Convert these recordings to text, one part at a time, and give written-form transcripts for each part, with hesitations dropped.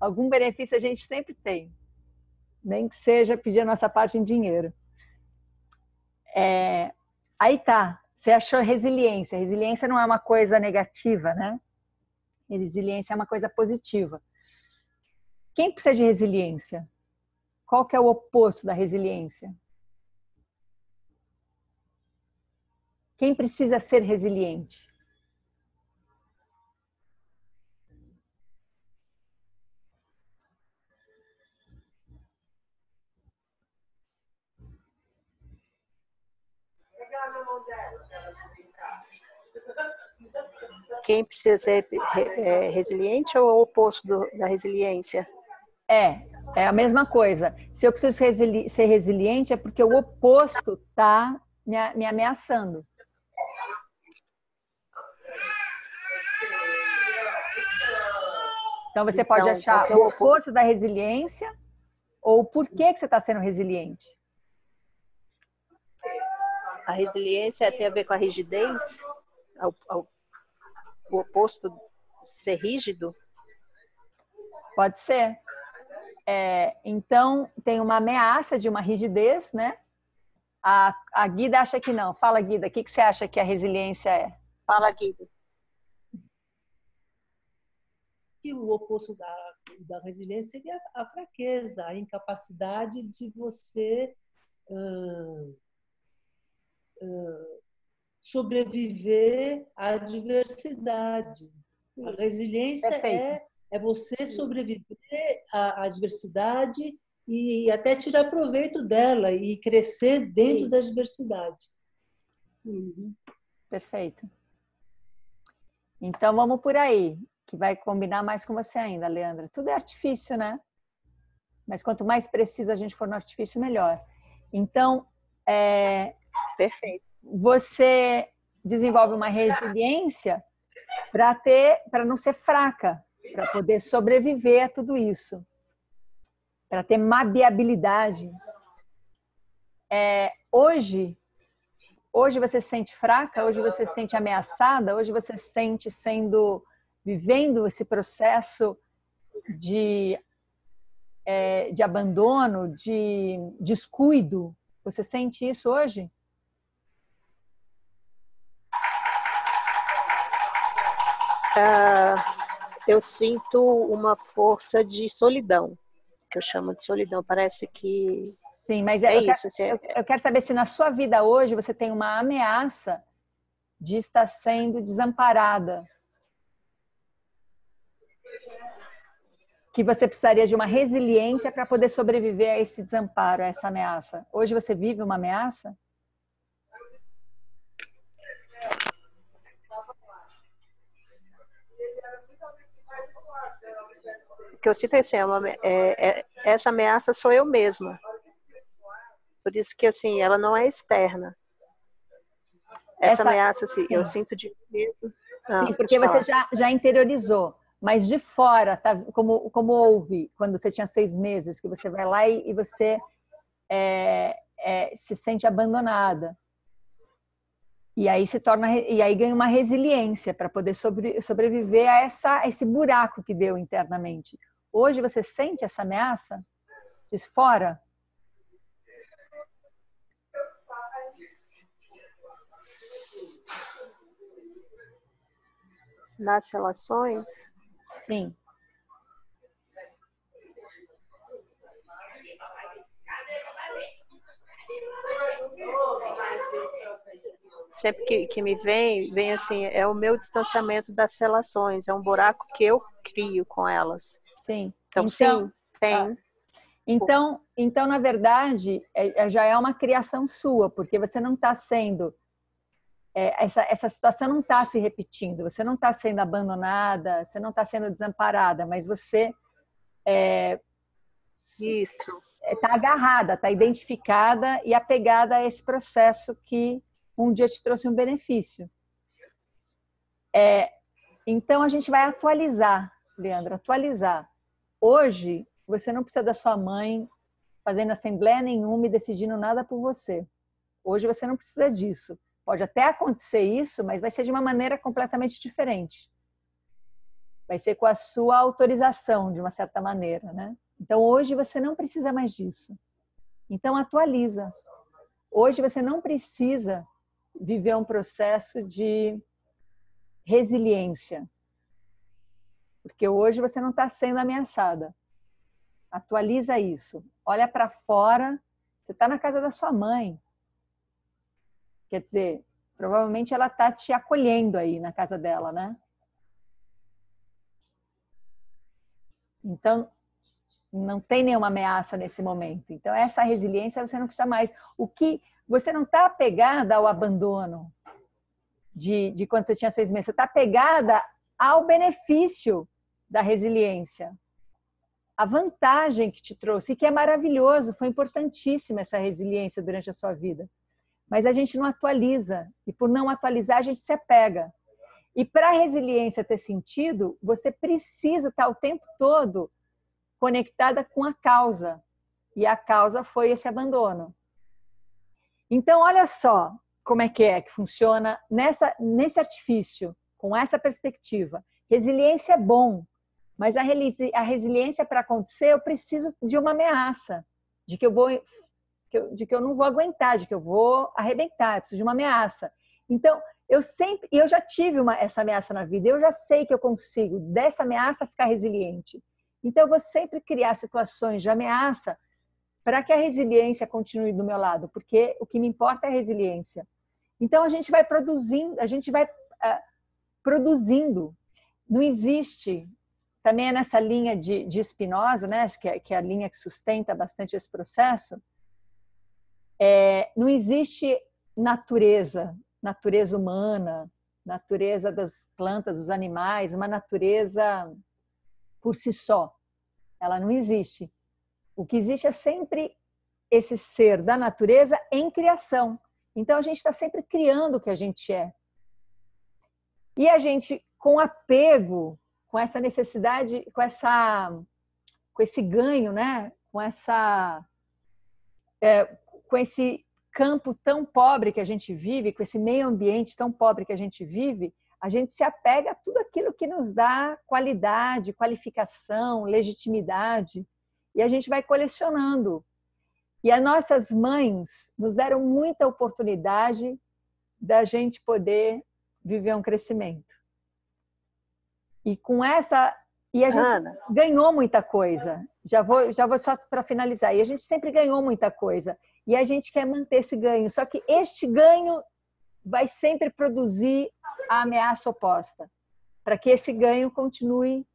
Algum benefício a gente sempre tem, nem que seja pedir a nossa parte em dinheiro. Aí tá, você achou resiliência. Resiliência não é uma coisa negativa, né? Resiliência é uma coisa positiva. Quem precisa de resiliência? Qual que é o oposto da resiliência? Quem precisa ser resiliente? Quem precisa ser resiliente ou o oposto da resiliência? É a mesma coisa. Se eu preciso ser resiliente é porque o oposto está me ameaçando. Então você pode achar o oposto da resiliência ou por que você está sendo resiliente. A resiliência tem a ver com a rigidez? O oposto ser rígido? Pode ser. Então, tem uma ameaça de uma rigidez, né? A Guida acha que não. Fala, Guida, o que você acha que a resiliência é? Fala, Guida. Que o oposto da resiliência seria a fraqueza, a incapacidade de você sobreviver à adversidade. A resiliência é você sobreviver à adversidade e até tirar proveito dela e crescer dentro da adversidade. Perfeito. Então, vamos por aí, que vai combinar mais com você ainda, Leandra. Tudo é artifício, né? Mas quanto mais preciso a gente for no artifício, melhor. Então, perfeito. Você desenvolve uma resiliência para não ser fraca, para poder sobreviver a tudo isso, para ter mabiabilidade. Hoje você se sente fraca, hoje você se sente ameaçada, hoje você se sente vivendo esse processo de abandono, de descuido. Você sente isso hoje? Eu sinto uma força de solidão, que eu chamo de solidão. Parece que... Sim, mas isso. Eu quero saber se na sua vida hoje você tem uma ameaça de estar sendo desamparada. Que você precisaria de uma resiliência para poder sobreviver a esse desamparo, a essa ameaça. Hoje você vive uma ameaça? O que eu sinto assim, essa ameaça sou eu mesma. Por isso que assim, ela não é externa. Essa ameaça, assim, eu sinto de mim mesmo. Sim, porque você já interiorizou. Mas de fora, tá, como houve quando você tinha 6 meses, que você vai lá e você se sente abandonada. E aí ganha uma resiliência para poder sobreviver a esse buraco que deu internamente. Hoje você sente essa ameaça de fora? Nas relações? Sim. Sempre que me vem assim, é o meu distanciamento das relações, é um buraco que eu crio com elas. Sim. Então sim, tem. Então, na verdade, já é uma criação sua, porque você não está sendo... essa situação não está se repetindo, você não está sendo abandonada, você não está sendo desamparada, mas você está agarrada, está identificada e apegada a esse processo que um dia te trouxe um benefício. Então, a gente vai atualizar, Leandra, atualizar. Hoje, você não precisa da sua mãe fazendo assembleia nenhuma e decidindo nada por você. Hoje você não precisa disso. Pode até acontecer isso, mas vai ser de uma maneira completamente diferente. vai ser com a sua autorização, de uma certa maneira, né? Então, hoje você não precisa mais disso. Então, atualiza. Hoje você não precisa viver um processo de resiliência, porque hoje você não está sendo ameaçada. Atualiza isso. Olha para fora. Você está na casa da sua mãe. Quer dizer, provavelmente ela está te acolhendo aí na casa dela, né? Então, não tem nenhuma ameaça nesse momento. Então, essa resiliência você não precisa mais. O que você não está apegada ao abandono de quando você tinha 6 meses. Você está apegada ao benefício da resiliência. A vantagem que te trouxe, e que é maravilhoso, foi importantíssima essa resiliência durante a sua vida. Mas a gente não atualiza. E por não atualizar, a gente se apega. E para a resiliência ter sentido, você precisa estar o tempo todo conectada com a causa. E a causa foi esse abandono. Então, olha só como é que funciona nesse artifício, com essa perspectiva. Resiliência é bom, mas a resiliência para acontecer, eu preciso de uma ameaça, de que eu não vou aguentar, de que eu vou arrebentar, eu preciso de uma ameaça. Então, eu já tive essa ameaça na vida, eu já sei que eu consigo dessa ameaça ficar resiliente. Então, eu vou sempre criar situações de ameaça para que a resiliência continue do meu lado, porque o que me importa é a resiliência. Então, a gente vai produzindo. Não existe, também é nessa linha de Spinoza, né, que é a linha que sustenta bastante esse processo, não existe natureza humana, natureza das plantas, dos animais, uma natureza por si só. Ela não existe. O que existe é sempre esse ser da natureza em criação. Então, a gente está sempre criando o que a gente é. E a gente, com apego, com essa necessidade, com esse ganho, né? com esse campo tão pobre que a gente vive, com esse meio ambiente tão pobre que a gente vive, a gente se apega a tudo aquilo que nos dá qualidade, qualificação, legitimidade. E a gente vai colecionando. E as nossas mães nos deram muita oportunidade da gente poder viver um crescimento. E com essa... E a gente Ana, ganhou muita coisa. Já vou só para finalizar. E a gente sempre ganhou muita coisa. E a gente quer manter esse ganho. Só que este ganho vai sempre produzir a ameaça oposta. Para que esse ganho continue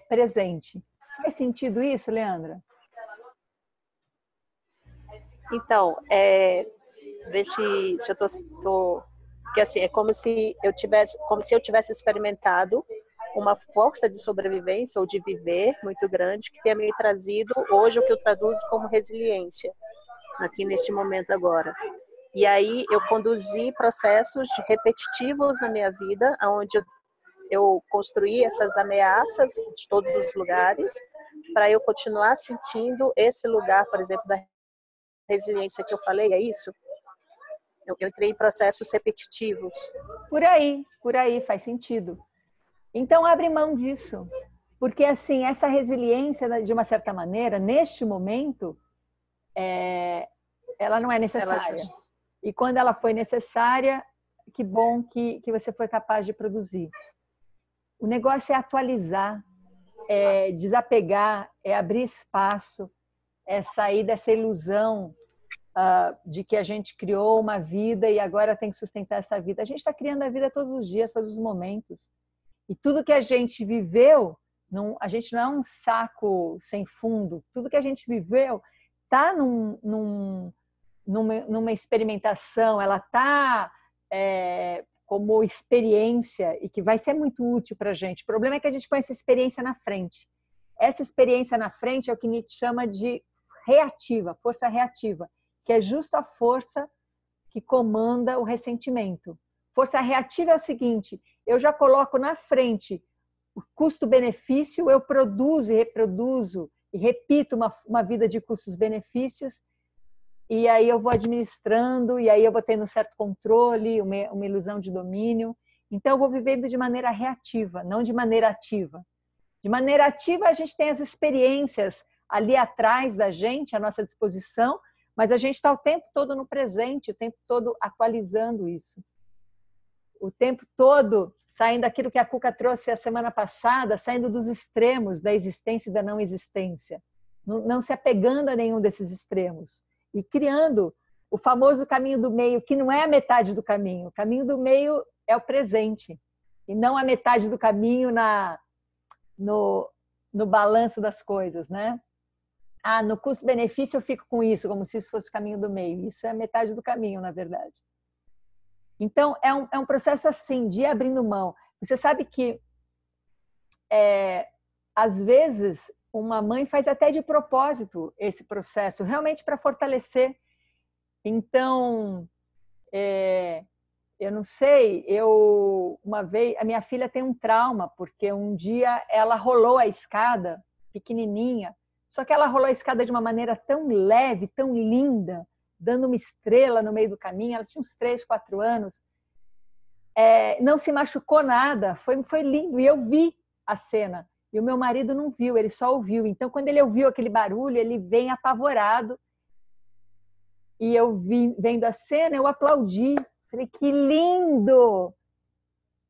presente. Faz sentido isso, Leandra? então, ver se eu tô que assim é como se eu tivesse experimentado uma força de sobrevivência ou de viver muito grande que tenha me trazido hoje o que eu traduzo como resiliência aqui neste momento agora. E aí eu conduzi processos repetitivos na minha vida, onde eu construí essas ameaças de todos os lugares para eu continuar sentindo esse lugar, por exemplo, da resiliência que eu falei, é isso? Eu entrei em processos repetitivos. Por aí, faz sentido. Então, abre mão disso. Porque, assim, essa resiliência, de uma certa maneira, neste momento, ela não é necessária. E quando ela foi necessária, que bom que você foi capaz de produzir. O negócio é atualizar, é desapegar, é abrir espaço, é sair dessa ilusão de que a gente criou uma vida e agora tem que sustentar essa vida. A gente está criando a vida todos os dias, todos os momentos. E tudo que a gente viveu, a gente não é um saco sem fundo. Tudo que a gente viveu está numa experimentação, ela está como experiência e que vai ser muito útil para a gente. O problema é que a gente põe essa experiência na frente. Essa experiência na frente é o que Nietzsche chama de reativa, força reativa, que é justo a força que comanda o ressentimento. Força reativa é o seguinte, eu já coloco na frente o custo-benefício, eu produzo e reproduzo e repito uma vida de custos-benefícios e aí eu vou administrando e aí eu vou tendo um certo controle, uma ilusão de domínio Então eu vou vivendo de maneira reativa, não de maneira ativa. De maneira ativa a gente tem as experiências ali atrás da gente, à nossa disposição, mas a gente está o tempo todo no presente, o tempo todo atualizando isso. O tempo todo saindo daquilo que a Cuca trouxe a semana passada, saindo dos extremos da existência e da não existência. Não se apegando a nenhum desses extremos. E criando o famoso caminho do meio, que não é a metade do caminho. O caminho do meio é o presente. E não a metade do caminho no balanço das coisas, né? Ah, no custo-benefício eu fico com isso, como se isso fosse o caminho do meio. Isso é a metade do caminho, na verdade. Então, é um processo assim, de ir abrindo mão. Você sabe que, às vezes, uma mãe faz até de propósito esse processo, realmente para fortalecer. Então, eu não sei, uma vez, a minha filha tem um trauma, porque um dia ela rolou a escada, pequenininha, só que ela rolou a escada de uma maneira tão leve, tão linda, dando uma estrela no meio do caminho. Ela tinha uns 3, 4 anos. Não se machucou nada, foi lindo. E eu vi a cena. E o meu marido não viu, ele só ouviu. Então, quando ele ouviu aquele barulho, ele vem apavorado. E eu vendo a cena, eu aplaudi. Falei, que lindo!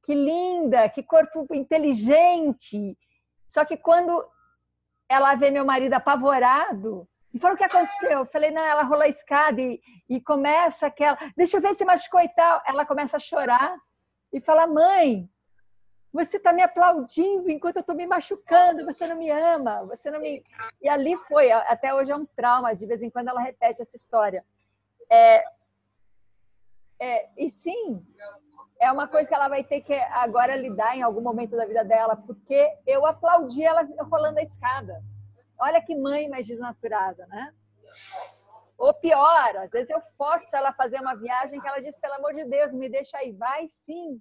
Que linda! Que corpo inteligente! Só que quando ela vê meu marido apavorado, e falou, o que aconteceu? Eu falei, não, ela rolou a escada e começa aquela... Deixa eu ver se machucou e tal. Ela começa a chorar e fala, mãe, você está me aplaudindo enquanto eu estou me machucando, você não me ama, você não me... E ali foi, até hoje é um trauma, de vez em quando ela repete essa história. E sim, é uma coisa que ela vai ter que agora lidar em algum momento da vida dela, porque eu aplaudi ela rolando a escada. Olha que mãe mais desnaturada, né? Ou pior, às vezes eu forço ela a fazer uma viagem que ela diz, pelo amor de Deus, me deixa aí. Vai sim,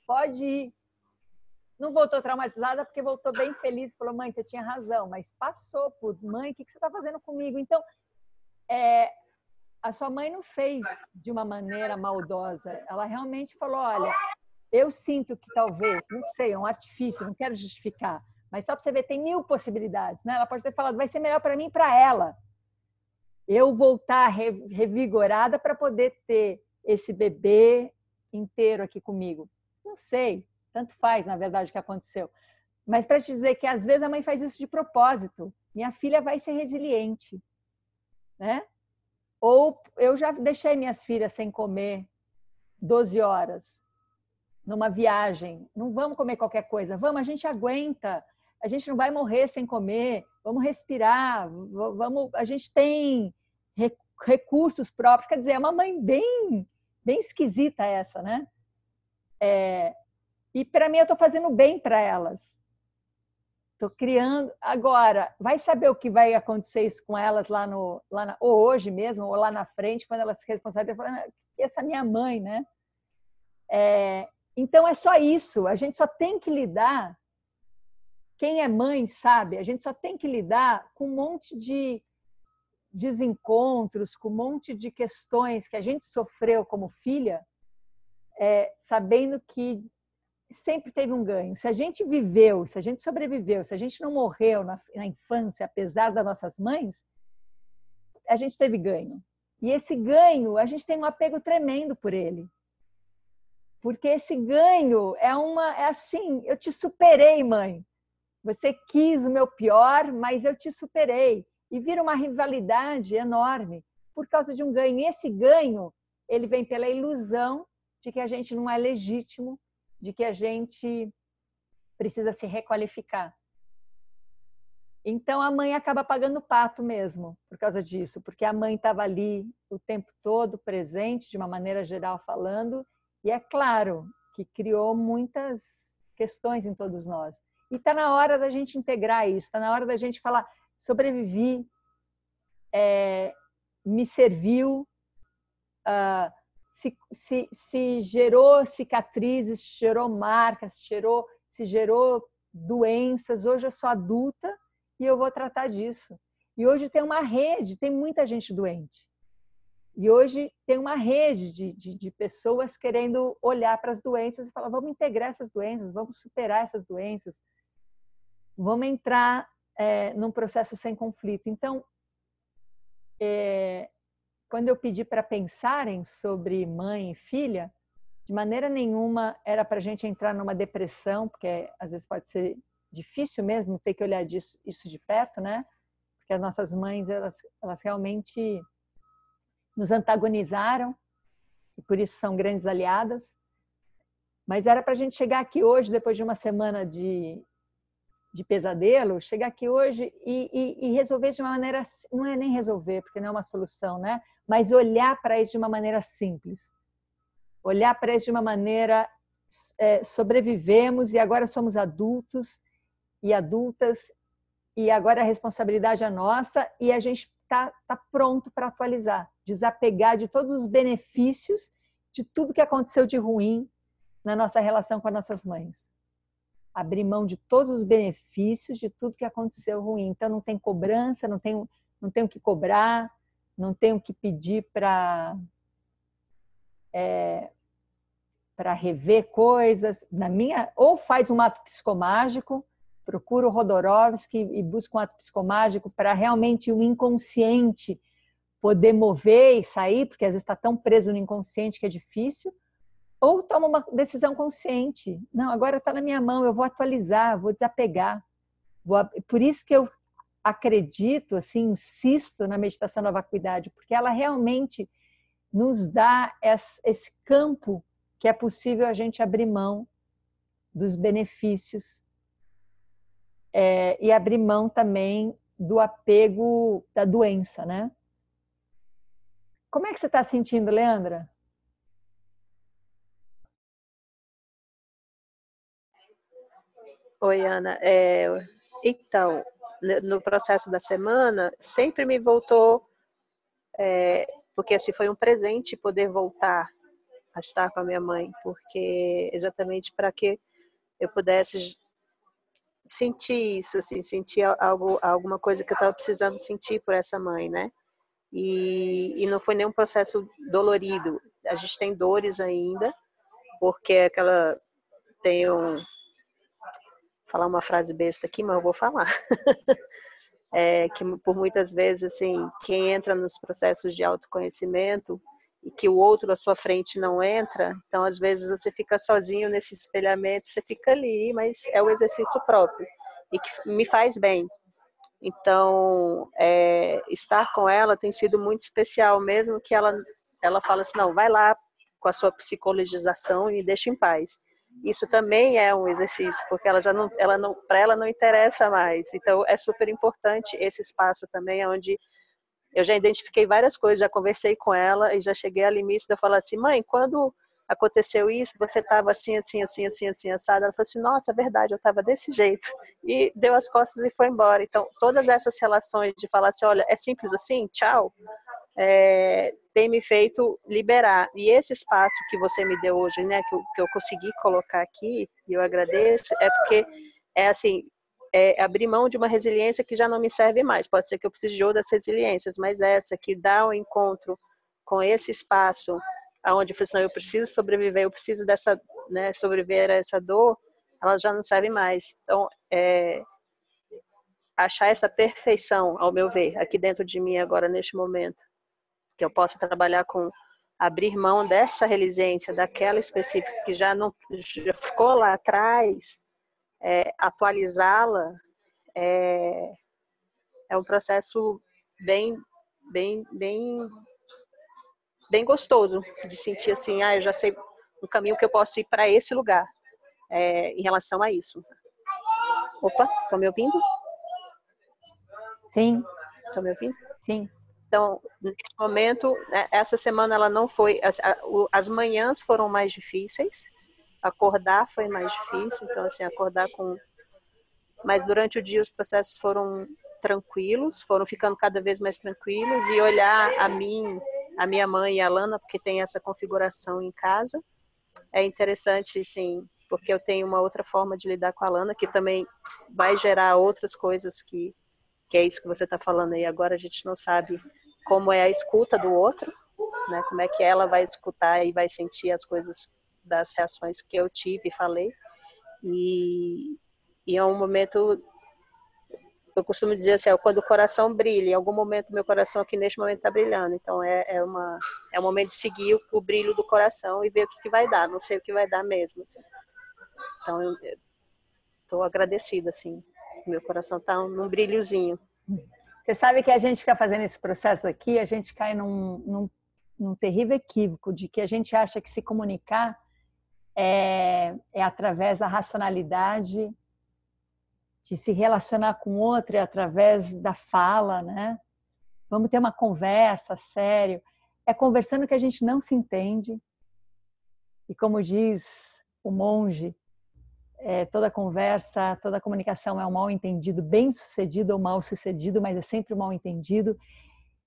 pode ir. Não voltou traumatizada porque voltou bem feliz. Falou, mãe, você tinha razão, mas passou por, mãe, o que você está fazendo comigo? Então, a sua mãe não fez de uma maneira maldosa. Ela realmente falou, olha, eu sinto que talvez, não sei, é um artifício, não quero justificar, mas só para você ver, tem 1000 possibilidades, né? Ela pode ter falado, vai ser melhor para mim e para ela. Eu voltar revigorada para poder ter esse bebê inteiro aqui comigo. Não sei, tanto faz, na verdade, o que aconteceu. Mas para te dizer que às vezes a mãe faz isso de propósito. Minha filha vai ser resiliente, né? Ou eu já deixei minhas filhas sem comer 12 horas numa viagem. Não vamos comer qualquer coisa. Vamos, a gente aguenta. A gente não vai morrer sem comer. Vamos respirar. A gente tem recursos próprios. Quer dizer, é uma mãe bem esquisita essa, né? E para mim eu estou fazendo bem para elas. Estou criando. Agora, vai saber o que vai acontecer isso com elas ou hoje mesmo, ou lá na frente, quando elas se responsabilizam, falando, essa é minha mãe, né? Então é só isso. A gente só tem que lidar. Quem é mãe sabe, a gente só tem que lidar com um monte de desencontros, com um monte de questões que a gente sofreu como filha, sabendo que sempre teve um ganho. Se a gente viveu, se a gente sobreviveu, se a gente não morreu na infância, apesar das nossas mães, a gente teve ganho. E esse ganho, a gente tem um apego tremendo por ele. Porque esse ganho é assim, eu te superei, mãe. Você quis o meu pior, mas eu te superei. E vira uma rivalidade enorme por causa de um ganho. E esse ganho, ele vem pela ilusão de que a gente não é legítimo, de que a gente precisa se requalificar. Então, a mãe acaba pagando pato mesmo por causa disso, porque a mãe estava ali o tempo todo, presente, de uma maneira geral falando, e é claro que criou muitas questões em todos nós. E está na hora da gente integrar isso, está na hora da gente falar, sobrevivi, me serviu, se gerou cicatrizes, gerou marcas, se gerou doenças. Hoje eu sou adulta e eu vou tratar disso. E hoje tem uma rede, tem muita gente doente. E hoje tem uma rede de pessoas querendo olhar para as doenças e falar, vamos integrar essas doenças, vamos superar essas doenças, vamos entrar num processo sem conflito. Então, quando eu pedi para pensarem sobre mãe e filha, de maneira nenhuma era para a gente entrar numa depressão, porque às vezes pode ser difícil mesmo ter que olhar isso de perto, né? Porque as nossas mães, elas realmente nos antagonizaram e por isso são grandes aliadas. Mas era para a gente chegar aqui hoje, depois de uma semana de pesadelo, chegar aqui hoje e resolver isso de uma maneira, não é nem resolver, porque não é uma solução, né? Mas olhar para isso de uma maneira simples. Olhar para isso de uma maneira, sobrevivemos e agora somos adultos e adultas e agora a responsabilidade é nossa e a gente tá pronto para atualizar, desapegar de todos os benefícios de tudo que aconteceu de ruim na nossa relação com as nossas mães. Abrir mão de todos os benefícios de tudo que aconteceu ruim. Então não tem cobrança, não tem o que cobrar, não tem o que pedir para rever coisas. Ou faz um ato psicomágico, procura o Rodorovsky e busca um ato psicomágico para realmente o inconsciente poder mover e sair, porque às vezes está tão preso no inconsciente que é difícil, ou toma uma decisão consciente. Não, agora está na minha mão, eu vou atualizar, vou desapegar. Por isso que eu acredito, assim, insisto na meditação da vacuidade, porque ela realmente nos dá esse campo que é possível a gente abrir mão dos benefícios e abrir mão também do apego da doença, né? Como é que você está sentindo, Leandra? Oi, Ana. Então, no processo da semana, sempre me voltou, porque assim, foi um presente poder voltar a estar com a minha mãe, porque exatamente para que eu pudesse sentir isso, assim, sentir alguma coisa que eu estava precisando sentir por essa mãe, né? E não foi nenhum processo dolorido. A gente tem dores ainda, porque aquela tem falar uma frase besta aqui, mas eu vou falar. Que por muitas vezes, assim, quem entra nos processos de autoconhecimento e que o outro à sua frente não entra, então às vezes você fica sozinho nesse espelhamento, você fica ali, mas é o exercício próprio e que me faz bem. Então, estar com ela tem sido muito especial, mesmo que ela fala assim, não, vai lá com a sua psicologização e me deixa em paz. Isso também é um exercício, porque para ela não interessa mais. Então, é super importante esse espaço também, onde eu já identifiquei várias coisas, já conversei com ela e já cheguei ao limite de eu falar assim, mãe, quando aconteceu isso, você estava assim, assim, assim, assim, assim, assada. Ela falou assim, nossa, é verdade, eu estava desse jeito. E deu as costas e foi embora. Então, todas essas relações de falar assim, olha, é simples assim, tchau, tem me feito liberar. E esse espaço que você me deu hoje, né, que eu consegui colocar aqui, e eu agradeço, é porque é assim, abrir mão de uma resiliência que já não me serve mais. Pode ser que eu precise de outras resiliências, mas essa que dá um encontro com esse espaço aonde eu falei assim, não, eu preciso sobreviver, eu preciso dessa, né, sobreviver a essa dor, ela já não serve mais. Então, achar essa perfeição, ao meu ver, aqui dentro de mim agora, neste momento, que eu possa trabalhar com abrir mão dessa resiliência, daquela específica que já ficou lá atrás, atualizá-la, é um processo bem gostoso de sentir assim, eu já sei o caminho que eu posso ir para esse lugar em relação a isso. Opa, estão me ouvindo? Sim. Estão me ouvindo? Sim. Então, nesse momento, essa semana ela não foi, as manhãs foram mais difíceis, acordar foi mais difícil, então assim, mas durante o dia os processos foram tranquilos, foram ficando cada vez mais tranquilos, e olhar a minha mãe e a Lana, porque tem essa configuração em casa, é interessante, sim, porque eu tenho uma outra forma de lidar com a Lana, que também vai gerar outras coisas que é isso que você está falando aí. Agora a gente não sabe como é a escuta do outro, né? Como é que ela vai escutar e vai sentir as coisas das reações que eu tive e falei. E é um momento, eu costumo dizer assim, quando o coração brilha, em algum momento meu coração aqui neste momento está brilhando, então é um momento de seguir o brilho do coração e ver o que vai dar, não sei o que vai dar mesmo, assim. Então eu estou agradecida, assim, meu coração está num brilhozinho. Você sabe que a gente fica fazendo esse processo aqui, a gente cai num terrível equívoco de que a gente acha que se comunicar é através da racionalidade, de se relacionar com o outro é através da fala, né? Vamos ter uma conversa, sério. É conversando que a gente não se entende. E como diz o monge, toda conversa, toda comunicação é um mal entendido, bem sucedido ou mal sucedido, mas é sempre um mal entendido.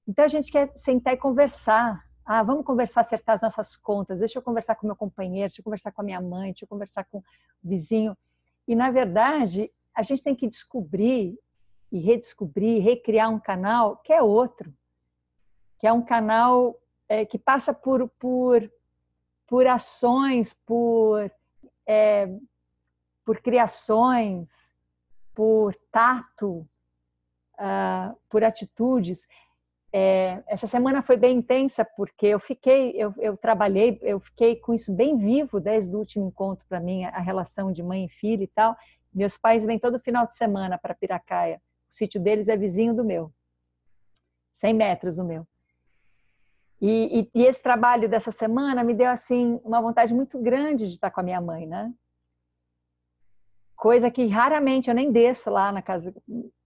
Então a gente quer sentar e conversar. Ah, vamos conversar, acertar as nossas contas. Deixa eu conversar com meu companheiro, deixa eu conversar com a minha mãe, deixa eu conversar com o vizinho. E na verdade, a gente tem que descobrir e redescobrir, recriar um canal que é outro, que é um canal que passa por ações, por criações, por tato, por atitudes. Essa semana foi bem intensa porque eu fiquei com isso bem vivo desde o último encontro para mim, a relação de mãe e filha e tal. Meus pais vêm todo final de semana para Piracaia. O sítio deles é vizinho do meu, 100 metros do meu. E esse trabalho dessa semana me deu assim uma vontade muito grande de estar com a minha mãe, né? Coisa que raramente eu nem desço lá na casa.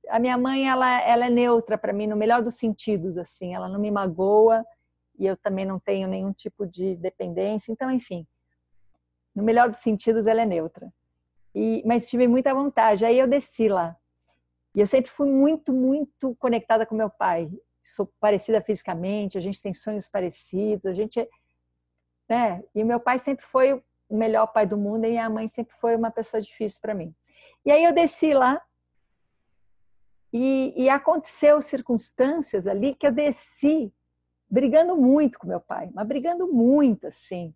A minha mãe, ela é neutra para mim, no melhor dos sentidos, assim. Ela não me magoa e eu também não tenho nenhum tipo de dependência. Então, enfim, no melhor dos sentidos, ela é neutra. Mas tive muita vontade. Aí eu desci lá. E eu sempre fui muito, muito conectada com meu pai. Sou parecida fisicamente, a gente tem sonhos parecidos, né? E meu pai sempre foi o melhor pai do mundo e a mãe sempre foi uma pessoa difícil para mim. E aí eu desci lá e aconteceu circunstâncias ali que eu desci brigando muito com meu pai, mas brigando muito, assim.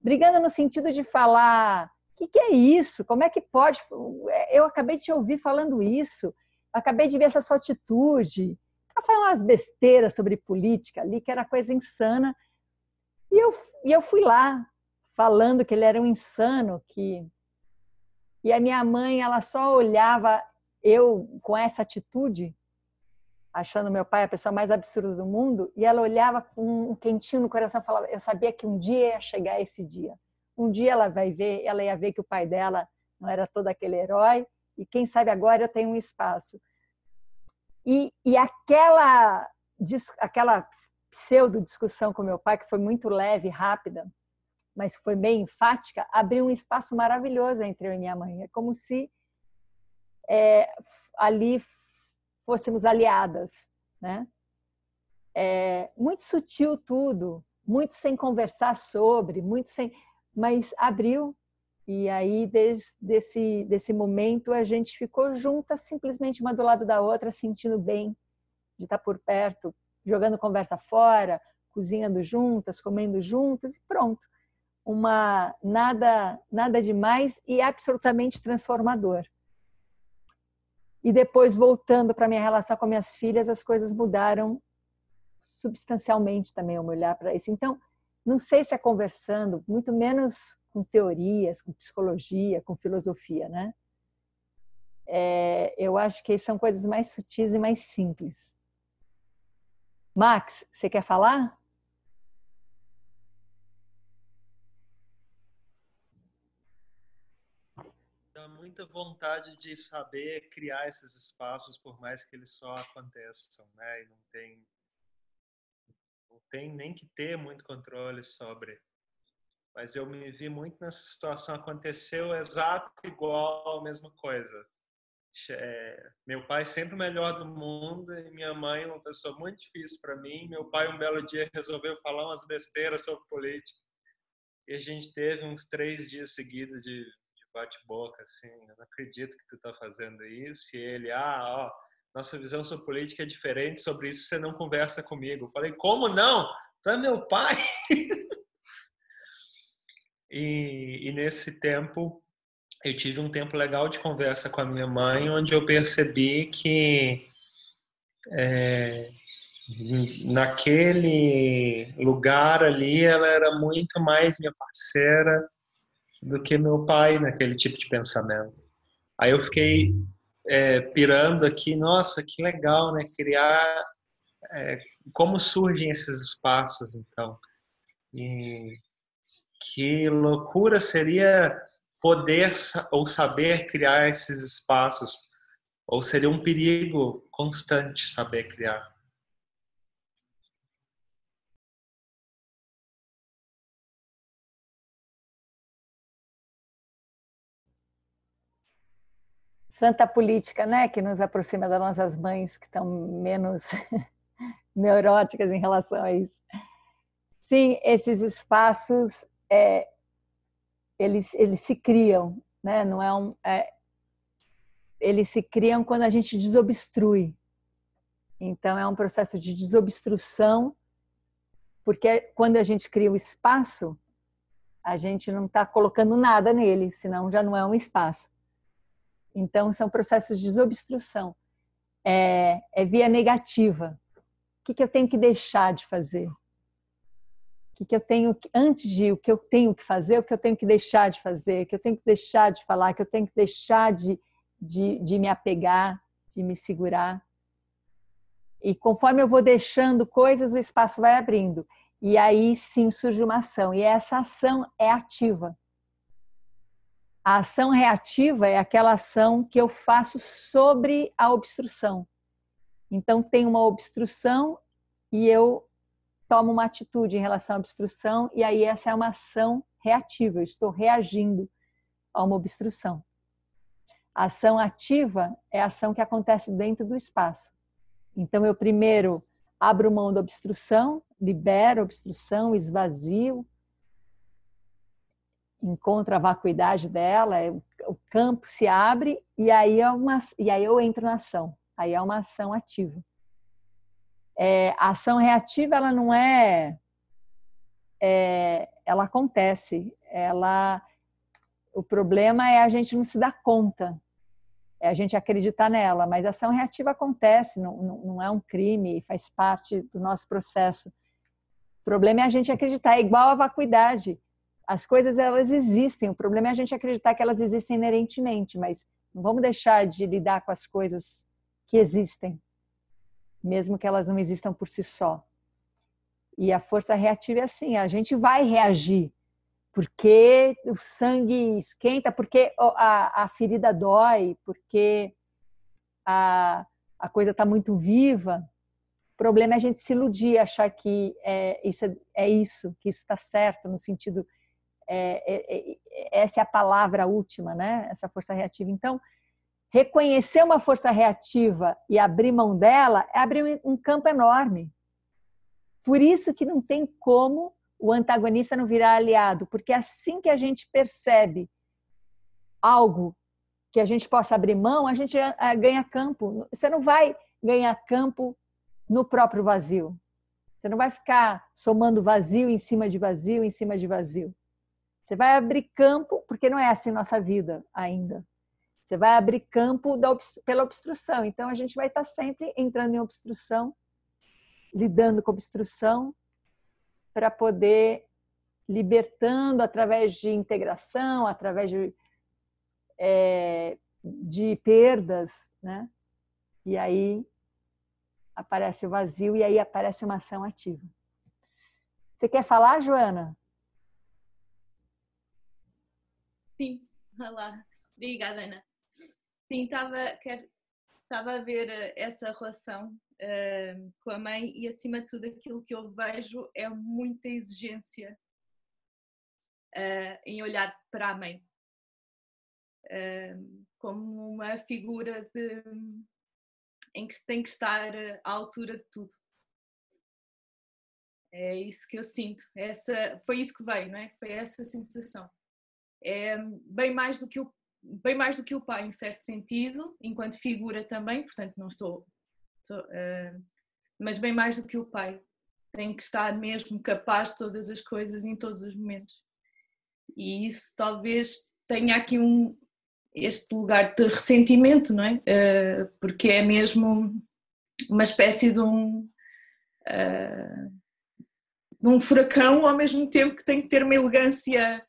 Brigando no sentido de falar, o que é isso? Como é que pode? Eu acabei de te ouvir falando isso, acabei de ver essa sua atitude. Tá falando umas besteiras sobre política ali, que era coisa insana. E eu fui lá, falando que ele era um insano, e a minha mãe, ela só olhava eu com essa atitude, achando meu pai a pessoa mais absurda do mundo, e ela olhava com um quentinho no coração e falava, eu sabia que um dia ia chegar esse dia. Um dia ela ia ver que o pai dela não era todo aquele herói, e quem sabe agora eu tenho um espaço. E aquela pseudo-discussão com meu pai, que foi muito leve, rápida, mas foi bem enfática, abriu um espaço maravilhoso entre eu e minha mãe. É como se ali fôssemos aliadas, né? Muito sutil tudo, muito sem conversar sobre, mas abriu. E aí, desde desse momento, a gente ficou juntas, simplesmente uma do lado da outra, sentindo bem de estar por perto, jogando conversa fora, cozinhando juntas, comendo juntas e pronto. Nada demais e absolutamente transformador. E depois, voltando para a minha relação com minhas filhas, as coisas mudaram substancialmente também, ao me olhar para isso. Então, não sei se é conversando, muito menos com teorias, com psicologia, com filosofia, né? Eu acho que são coisas mais sutis e mais simples. Max, você quer falar? Dá muita vontade de saber criar esses espaços, por mais que eles só aconteçam, né? E não tem nem que ter muito controle sobre. Mas eu me vi muito nessa situação. Aconteceu exato igual a mesma coisa. Meu pai sempre o melhor do mundo e minha mãe uma pessoa muito difícil para mim. Meu pai um belo dia resolveu falar umas besteiras sobre política. E a gente teve uns 3 dias seguidos de bate-boca, assim, eu não acredito que tu tá fazendo isso. E ele, nossa visão sobre política é diferente, sobre isso você não conversa comigo. Eu falei, como não? tu é meu pai? E nesse tempo, eu tive um tempo legal de conversa com a minha mãe, onde eu percebi que naquele lugar ali, ela era muito mais minha parceira do que meu pai naquele tipo de pensamento. Aí eu fiquei pirando aqui, nossa, que legal, né? Criar, como surgem esses espaços, então. E que loucura seria poder ou saber criar esses espaços, ou seria um perigo constante saber criar. Santa política, né? Que nos aproxima das nossas mães, que estão menos neuróticas em relação a isso. Sim, esses espaços, eles se criam, né? Não eles se criam quando a gente desobstrui. Então, é um processo de desobstrução, porque quando a gente cria o espaço, a gente não está colocando nada nele, senão já não é um espaço. Então, são processos de desobstrução. É via negativa. O que eu tenho que deixar de fazer? O que eu tenho que, antes de o que eu tenho que fazer, o que eu tenho que deixar de fazer, o que eu tenho que deixar de falar, o que eu tenho que deixar de me apegar, de me segurar. E conforme eu vou deixando coisas, o espaço vai abrindo. E aí sim surge uma ação. E essa ação é ativa. A ação reativa é aquela ação que eu faço sobre a obstrução. Então tem uma obstrução e eu tomo uma atitude em relação à obstrução, e aí essa é uma ação reativa, eu estou reagindo a uma obstrução. A ação ativa é a ação que acontece dentro do espaço. Então eu primeiro abro mão da obstrução, libero a obstrução, esvazio, encontro a vacuidade dela, o campo se abre e aí eu entro na ação. Aí é uma ação ativa. A ação reativa, ela não ela acontece. O problema é a gente não se dar conta, é a gente acreditar nela, mas a ação reativa acontece, não é um crime, faz parte do nosso processo. O problema é a gente acreditar, é igual a vacuidade. As coisas, elas existem, o problema é a gente acreditar que elas existem inerentemente, mas não vamos deixar de lidar com as coisas que existem, mesmo que elas não existam por si só. E a força reativa é assim, a gente vai reagir, porque o sangue esquenta, porque a ferida dói, porque a coisa está muito viva. O problema é a gente se iludir, achar que isso, que isso está certo, no sentido... essa é a palavra última, né? Essa força reativa. Então, reconhecer uma força reativa e abrir mão dela é abrir um campo enorme. Por isso que não tem como o antagonista não virar aliado, porque assim que a gente percebe algo que a gente possa abrir mão, a gente ganha campo. Você não vai ganhar campo no próprio vazio. Você não vai ficar somando vazio em cima de vazio, em cima de vazio. Você vai abrir campo, porque não é assim nossa vida ainda. Você vai abrir campo pela obstrução. Então, a gente vai estar sempre entrando em obstrução, lidando com obstrução, para poder libertando através de integração, através de perdas, né? E aí aparece o vazio e aí aparece uma ação ativa. Você quer falar, Joana? Sim, olá. Obrigada, Ana. Sim, estava a ver essa relação com a mãe e, acima de tudo, aquilo que eu vejo é muita exigência em olhar para a mãe como uma figura em que tem que estar à altura de tudo. É isso que eu sinto. Foi isso que veio, não é? Foi essa sensação. É bem mais do que o pai, em certo sentido, enquanto figura também, portanto não estou mas bem mais do que o pai. tem que estar mesmo capaz de todas as coisas em todos os momentos. E isso talvez tenha aqui este lugar de ressentimento, não é? Porque é mesmo uma espécie de um furacão, ao mesmo tempo que tem que ter uma elegância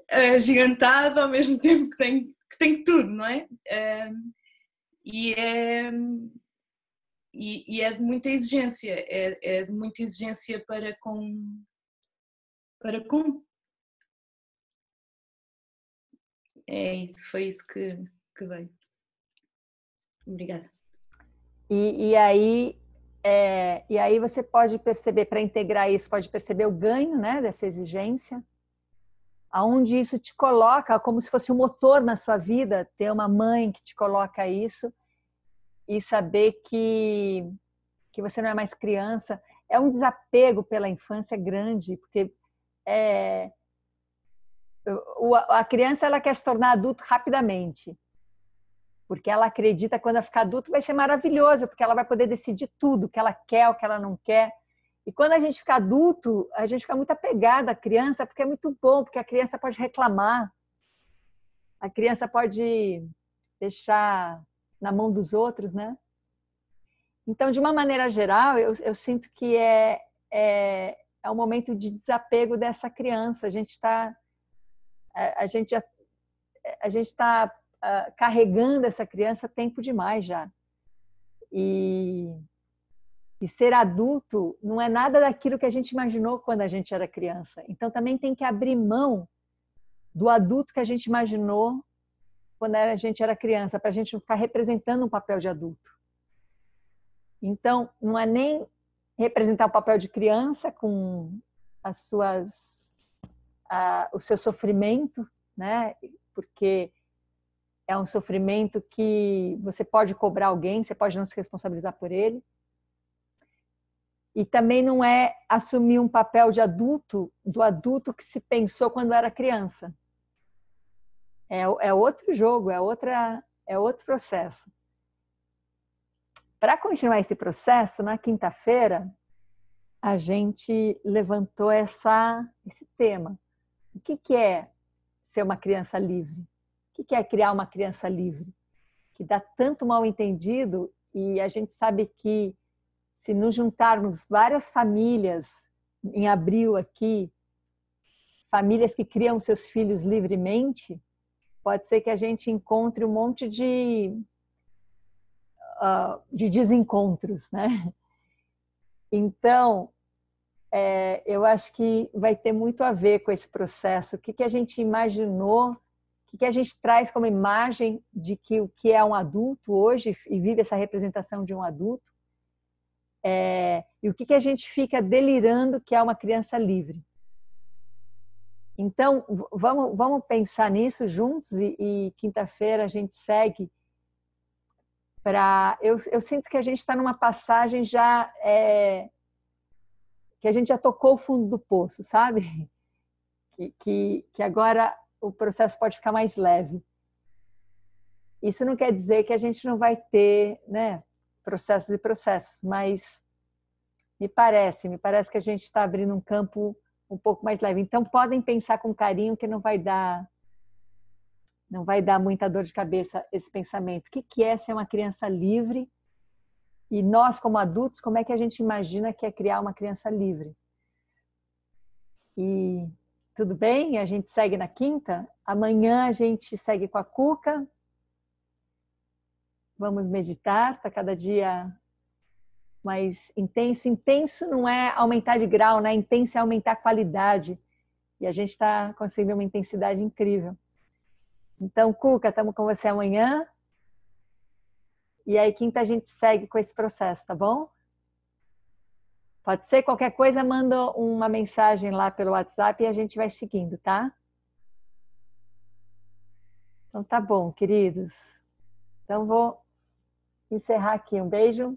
agigantada, ao mesmo tempo que tem tudo, não é? E é de muita exigência, é de muita exigência para com. É isso, foi isso que veio. Obrigada. E aí você pode perceber, para integrar isso, pode perceber o ganho, né, dessa exigência, aonde isso te coloca como se fosse um motor na sua vida, ter uma mãe que te coloca isso e saber que você não é mais criança. É um desapego pela infância grande, porque a criança ela quer se tornar adulto rapidamente, porque ela acredita que quando ela ficar adulto vai ser maravilhoso, porque ela vai poder decidir tudo, o que ela quer, o que ela não quer. E quando a gente fica adulto, a gente fica muito apegada à criança, porque é muito bom, porque a criança pode reclamar, a criança pode deixar na mão dos outros, né? Então, de uma maneira geral, eu sinto que é um momento de desapego dessa criança. A gente está carregando essa criança tempo demais já. E ser adulto não é nada daquilo que a gente imaginou quando a gente era criança. Então, também tem que abrir mão do adulto que a gente imaginou quando a gente era criança, para a gente não ficar representando um papel de adulto. Então, não é nem representar o papel de criança com o seu sofrimento, né? Porque é um sofrimento que você pode cobrar alguém, você pode não se responsabilizar por ele. E também não é assumir um papel de adulto, do adulto que se pensou quando era criança. É outro jogo, é outro processo. Para continuar esse processo, na quinta-feira, a gente levantou esse tema. O que é ser uma criança livre? O que é criar uma criança livre? Que dá tanto mal entendido, e a gente sabe que se nos juntarmos várias famílias em abril aqui, famílias que criam seus filhos livremente, pode ser que a gente encontre um monte de desencontros, né? Então, eu acho que vai ter muito a ver com esse processo. O que a gente imaginou, o que a gente traz como imagem de que o que é um adulto hoje e vive essa representação de um adulto, e o que a gente fica delirando que é uma criança livre. Então, vamos pensar nisso juntos e quinta-feira a gente segue para... Eu sinto que a gente está numa passagem já... que a gente já tocou o fundo do poço, sabe? Que agora o processo pode ficar mais leve. Isso não quer dizer que a gente não vai ter, né, processos e processos, mas me parece que a gente está abrindo um campo um pouco mais leve. Então, podem pensar com carinho que não vai dar muita dor de cabeça esse pensamento. O que é ser uma criança livre? E nós, como adultos, como é que a gente imagina que é criar uma criança livre? E tudo bem? A gente segue na quinta? Amanhã a gente segue com a Cuca. Vamos meditar, está cada dia mais intenso. Intenso não é aumentar de grau, né? Intenso é aumentar a qualidade. E a gente está conseguindo uma intensidade incrível. Então, Cuca, estamos com você amanhã. E aí, quinta, a gente segue com esse processo, tá bom? Pode ser? Qualquer coisa, manda uma mensagem lá pelo WhatsApp e a gente vai seguindo, tá? Então, tá bom, queridos. Então, vou encerrar aqui. Um beijo.